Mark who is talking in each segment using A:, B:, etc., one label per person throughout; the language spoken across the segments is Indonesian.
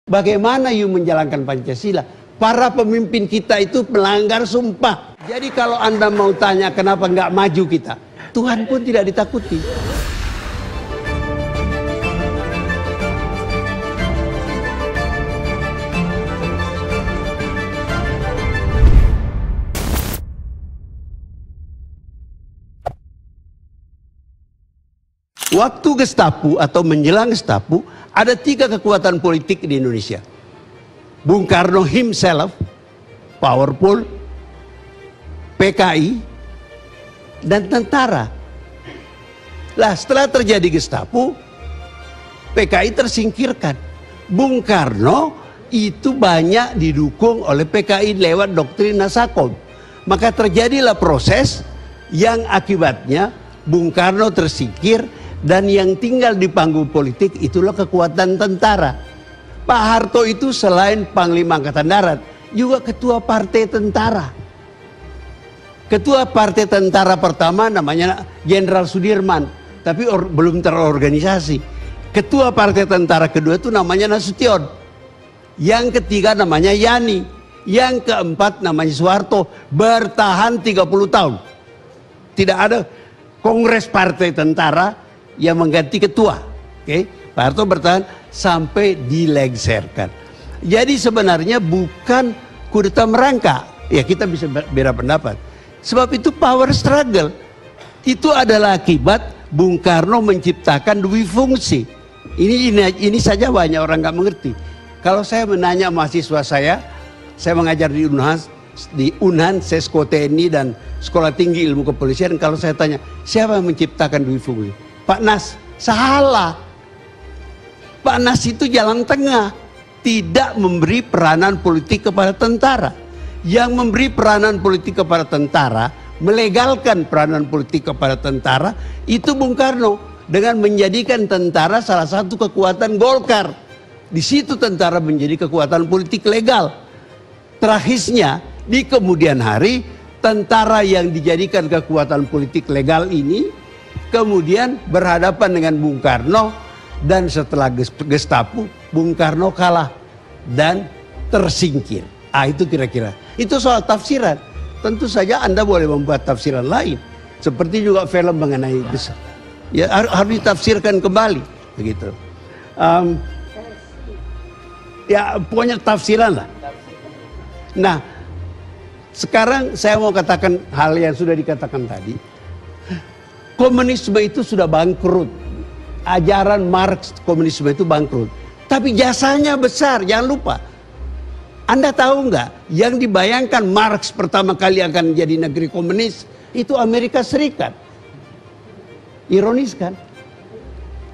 A: Bagaimana you menjalankan Pancasila? Para pemimpin kita itu melanggar sumpah. Jadi kalau Anda mau tanya kenapa nggak maju kita, Tuhan pun tidak ditakuti. Waktu Gestapo atau menjelang Gestapo, ada 3 kekuatan politik di Indonesia. Bung Karno himself, powerful, PKI, dan tentara. Lah setelah terjadi Gestapo, PKI tersingkirkan. Bung Karno itu banyak didukung oleh PKI lewat doktrin Nasakom. Maka terjadilah proses yang akibatnya Bung Karno tersingkir. Dan yang tinggal di panggung politik itulah kekuatan tentara. Pak Harto itu selain Panglima Angkatan Darat, juga ketua partai tentara. Ketua partai tentara pertama namanya Jenderal Sudirman, tapi belum terorganisasi. Ketua partai tentara kedua itu namanya Nasution. Yang ketiga namanya Yani. Yang keempat namanya Soeharto, bertahan 30 tahun. Tidak ada kongres partai tentara yang mengganti ketua. Pak Harto bertahan sampai dilengserkan. Jadi sebenarnya bukan kudeta merangkak. Ya kita bisa beda pendapat. Sebab itu power struggle. Itu adalah akibat Bung Karno menciptakan dua fungsi. Ini saja banyak orang nggak mengerti. Kalau saya menanya mahasiswa saya mengajar di Unhan, Sesko TNI dan Sekolah Tinggi Ilmu Kepolisian. Kalau saya tanya, siapa yang menciptakan dua fungsi? Pak Nas, salah. Pak Nas itu jalan tengah, tidak memberi peranan politik kepada tentara. Yang memberi peranan politik kepada tentara, melegalkan peranan politik kepada tentara, itu Bung Karno dengan menjadikan tentara salah satu kekuatan Golkar. Di situ tentara menjadi kekuatan politik legal. Terakhirnya di kemudian hari, tentara yang dijadikan kekuatan politik legal ini kemudian berhadapan dengan Bung Karno, dan setelah Gestapo Bung Karno kalah dan tersingkir. Itu kira-kira. Itu soal tafsiran. Tentu saja Anda boleh membuat tafsiran lain. Seperti juga film mengenai besar. Ya harus ditafsirkan kembali, begitu. Ya pokoknya tafsiran lah. Nah, sekarang saya mau katakan hal yang sudah dikatakan tadi. Komunisme itu sudah bangkrut. Ajaran Marx komunisme itu bangkrut. Tapi jasanya besar, jangan lupa. Anda tahu nggak, yang dibayangkan Marx pertama kali akan menjadi negeri komunis, itu Amerika Serikat. Ironis kan?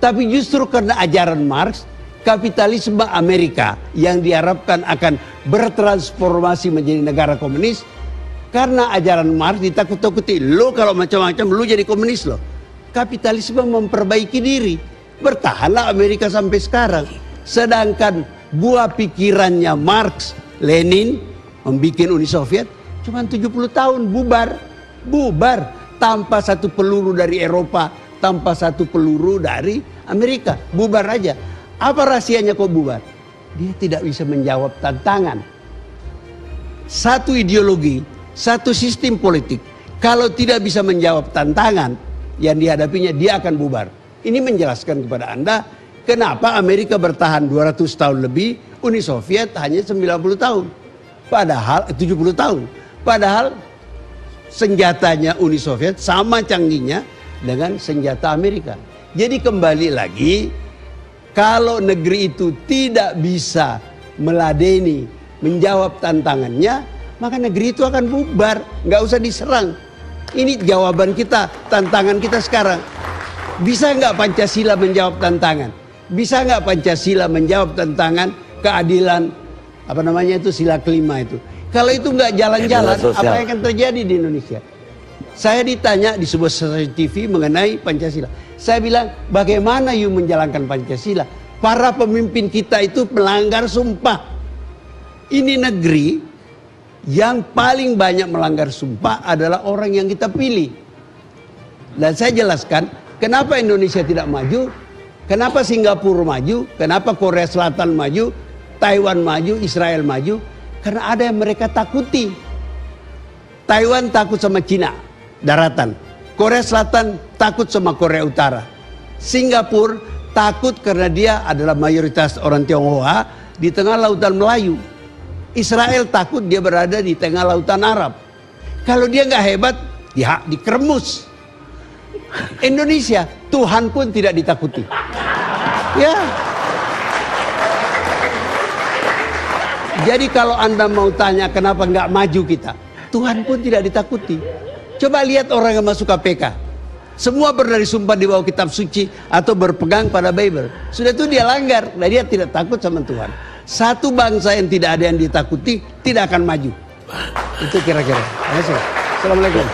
A: Tapi justru karena ajaran Marx, kapitalisme Amerika yang diharapkan akan bertransformasi menjadi negara komunis, karena ajaran Marx ditakut-takuti, lo kalau macam-macam lo jadi komunis lo. Kapitalisme memperbaiki diri, bertahanlah Amerika sampai sekarang. Sedangkan buah pikirannya Marx, Lenin, membuat Uni Soviet, cuma 70 tahun bubar tanpa satu peluru dari Eropa, tanpa satu peluru dari Amerika, bubar aja. Apa rahasianya kok bubar? Dia tidak bisa menjawab tantangan. Satu ideologi, satu sistem politik, kalau tidak bisa menjawab tantangan yang dihadapinya, dia akan bubar. Ini menjelaskan kepada Anda kenapa Amerika bertahan 200 tahun lebih, Uni Soviet hanya 90 tahun. Padahal 70 tahun. Padahal senjatanya Uni Soviet sama canggihnya dengan senjata Amerika. Jadi kembali lagi, kalau negeri itu tidak bisa meladeni, menjawab tantangannya, maka negeri itu akan bubar, nggak usah diserang. Ini jawaban kita, tantangan kita sekarang. Bisa nggak Pancasila menjawab tantangan? Bisa nggak Pancasila menjawab tantangan keadilan, sila kelima itu? Kalau itu nggak jalan-jalan, apa yang akan terjadi di Indonesia? Saya ditanya di sebuah stasiun TV mengenai Pancasila. Saya bilang, bagaimana you menjalankan Pancasila? Para pemimpin kita itu melanggar sumpah. Ini negeri yang paling banyak melanggar sumpah adalah orang yang kita pilih. Dan saya jelaskan kenapa Indonesia tidak maju, kenapa Singapura maju, kenapa Korea Selatan maju, Taiwan maju, Israel maju, karena ada yang mereka takuti. Taiwan takut sama Cina, daratan. Korea Selatan takut sama Korea Utara. Singapura takut karena dia adalah mayoritas orang Tionghoa di tengah lautan Melayu. Israel takut dia berada di tengah lautan Arab. Kalau dia nggak hebat, dia dikeremus. Indonesia, Tuhan pun tidak ditakuti. Ya. Jadi kalau Anda mau tanya kenapa nggak maju kita, Tuhan pun tidak ditakuti. Coba lihat orang yang masuk KPK. Semua berdari sumpah di bawah kitab suci atau berpegang pada Bible. Sudah itu dia langgar, nah dia tidak takut sama Tuhan. Satu bangsa yang tidak ada yang ditakuti tidak akan maju. Itu kira-kira. Assalamualaikum.